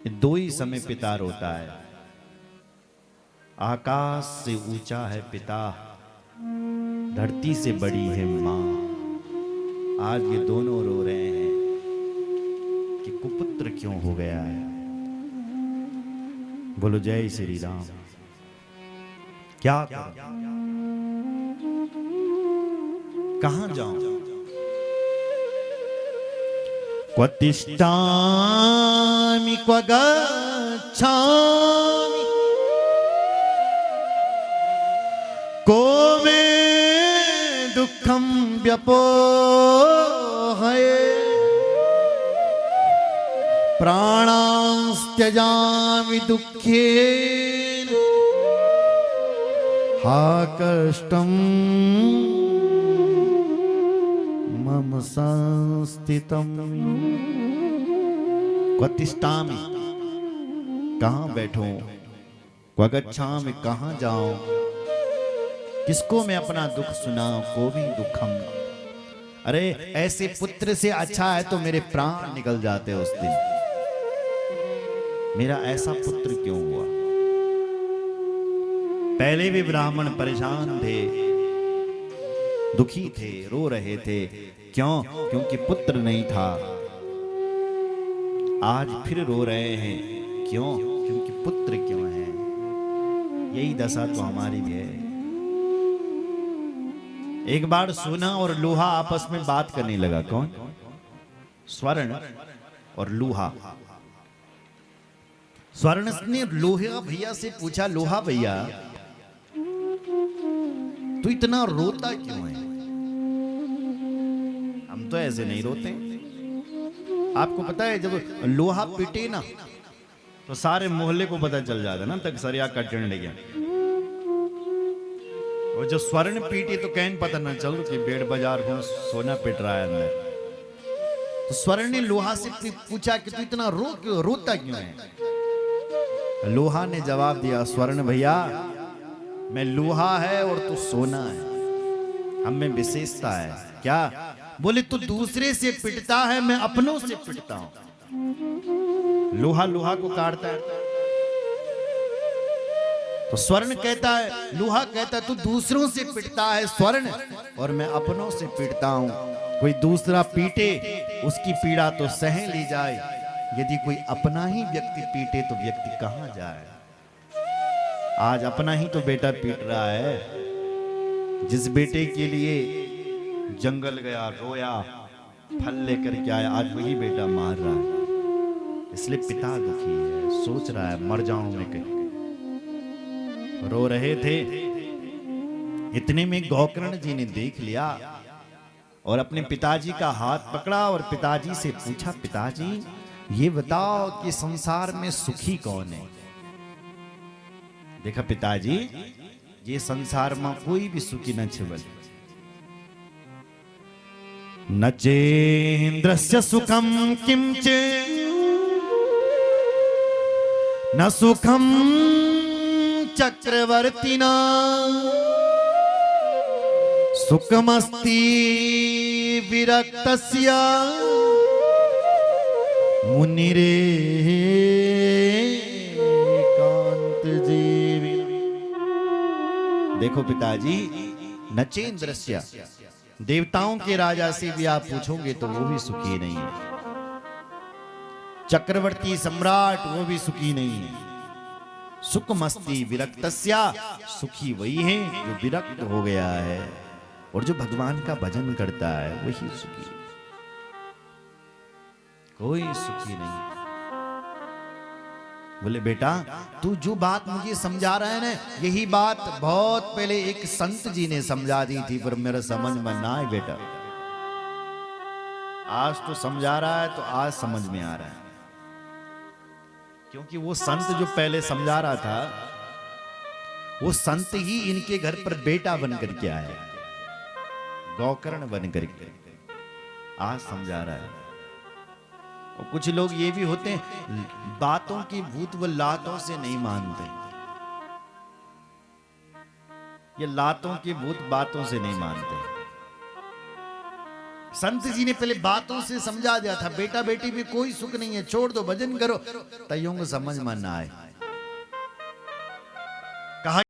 दो ही समय पिता रोता है। आकाश से ऊंचा है पिता, धरती से बड़ी है माँ। आज ये दोनों रो रहे हैं कि कुपुत्र क्यों हो गया है। बोलो जय श्री राम। क्या करूं, कहां जाऊं? क्व तिष्ठामि क्व गच्छामि, को मे दुःखं व्यपोहये। प्राणांस्त्यजामि दुःखेन, हा कष्टं मम संस्थितम्। क्व तिष्ठामि, कहां बैठूं? क्व गच्छामि, कहां जाऊं? किसको मैं अपना दुख सुनाऊं? को भी दुखम। अरे ऐसे पुत्र से अच्छा है तो मेरे प्राण निकल जाते उस दिन। मेरा ऐसा पुत्र क्यों हुआ? पहले भी ब्राह्मण परेशान थे, दुखी थे, रो रहे थे। क्यों? क्योंकि पुत्र नहीं था। आज फिर रो रहे हैं। क्यों? क्योंकि पुत्र क्यों है। यही दशा तो हमारी भी है। एक बार सोना और लोहा आपस में बात करने लगा। कौन? स्वर्ण और लोहा। स्वर्ण ने लोहा भैया से पूछा, लोहा भैया तू इतना रोता क्यों है? हम तो ऐसे नहीं रोते। आपको पता है जब लोहा पिटे ना तो सारे मोहल्ले को पता चल जाता ना, तक सरिया कटने लगे। और जब स्वर्ण पीटे तो कहन पता न चल कि बेड़ बाजार को सोना पिट रहा है अंदर। तो स्वर्ण ने लोहा से पूछा कि तू इतना रोता क्यों है? लोहा ने जवाब दिया, स्वर्ण भैया मैं लोहा है और तू सोना है, हम में विशेषता है। क्या? बोले तू दूसरे से पिटता है, मैं अपनों से पिटता हूं। लोहा लोहा को काटता है तो स्वर्ण कहता है, लोहा कहता है तू दूसरों से पिटता है स्वर्ण, और मैं अपनों से पिटता हूं। कोई दूसरा पीटे उसकी पीड़ा तो सह ली जाए, यदि कोई अपना ही व्यक्ति पीटे तो व्यक्ति कहां जाए। आज अपना ही तो बेटा पीट रहा है। जिस बेटे के लिए जंगल गया, रोया, फल लेकर के आया, आज वही बेटा मार रहा है। इसलिए पिता दुखी है, सोच रहा है मर जाऊं मैं कहीं। रो रहे थे। इतने में गौकर्ण जी ने देख लिया और अपने पिताजी का हाथ पकड़ा और पिताजी से पूछा, पिताजी ये बताओ कि संसार में सुखी कौन है? देखा पिताजी, ये संसार में कोई भी सुखी न छबल। न चेन्द्रस्य सुखम किंचे न सुखम चक्रवर्तिना, सुखमस्ति विरक्तस्य मुनिरेकांत जीवी। देखो पिताजी, नचेन्द्रस्य, देवताओं के राजा से भी आप पूछोगे तो वो भी सुखी नहीं है। चक्रवर्ती सम्राट वो भी सुखी नहीं है। सुखमस्ति विरक्तस्य, सुखी वही है जो विरक्त हो गया है, और जो भगवान का भजन करता है वही सुखी है। कोई सुखी नहीं। बोले बेटा तू जो बात मुझे समझा रहा है ना, यही बात बहुत पहले एक संत जी ने समझा दी थी, पर मेरा समझ में ना आए बेटा। आज तो समझा रहा है तो आज समझ में आ रहा है, क्योंकि वो संत जो पहले समझा रहा था वो संत ही इनके घर पर बेटा बन करके आया, गौकर्ण बन करके आज समझा रहा है। और कुछ लोग ये भी होते हैं, बातों की भूत व लातों से नहीं मानते। ये लातों की भूत बातों से नहीं मानते। संत जी ने पहले बातों से समझा दिया था, बेटा बेटी में कोई सुख नहीं है, छोड़ दो, भजन करो। तयों को समझ में ना आए। कहा